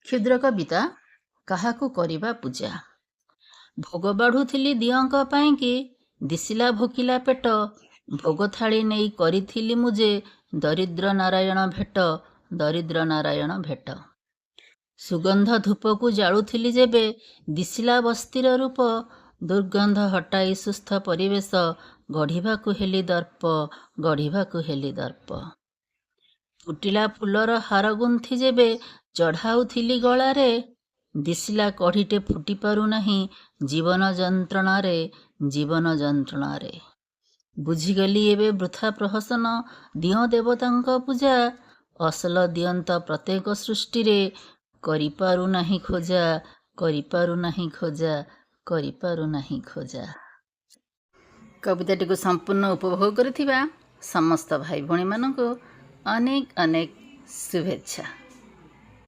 କ୍ଷୁଦ୍ର କବିତା କାହାକୁ କରିବା ପୂଜା। ଭୋଗ ବାଢ଼ୁଥିଲି ଦିଅଁଙ୍କ ପାଇଁକି, ଦିଶିଲା ଭୋକିଲା ପେଟ। ଭୋଗ ଥାଳି ନେଇ କରିଥିଲି ମୁଁ ଯେ, ଦରିଦ୍ର ନାରାୟଣ ଭେଟ, ଦରିଦ୍ର ନାରାୟଣ ଭେଟ। ସୁଗନ୍ଧ ଧୂପକୁ ଜାଳୁଥିଲି ଯେବେ, ଦିଶିଲା ବସ୍ତିର ରୂପ। ଦୁର୍ଗନ୍ଧ ହଟାଇ ସୁସ୍ଥ ପରିବେଶ, ଗଢ଼ିବାକୁ ହେଲି ଦର୍ପ, ଗଢ଼ିବାକୁ ହେଲି ଦର୍ପ। ଫୁଟିଲା ଫୁଲର ହାର ଗୁନ୍ଥି ଯେବେ, ଚଢ଼ାଉଥିଲି ଗଳାରେ। ଦିଶିଲା କଢ଼ିଟେ ଫୁଟି ପାରୁନାହିଁ, ଜୀବନ ଯନ୍ତ୍ରଣାରେ, ଜୀବନ ଯନ୍ତ୍ରଣାରେ। ବୁଝିଗଲି ଏବେ ବୃଥା ପ୍ରହସନ, ଦିଅଁ ଦେବତାଙ୍କ ପୂଜା। ଅସଲ ଦିଅନ୍ତ ପ୍ରତ୍ୟେକ ସୃଷ୍ଟିରେ, କରିପାରୁନାହିଁ ଖୋଜା, କରିପାରୁନାହିଁ ଖୋଜା, କରିପାରୁନାହିଁ ଖୋଜା। କବିତାଟିକୁ ସମ୍ପୂର୍ଣ୍ଣ ଉପଭୋଗ କରିଥିବା ସମସ୍ତ ଭାଇ ଭଉଣୀମାନଙ୍କୁ ଅନେକ ଅନେକ ଶୁଭେଚ୍ଛା।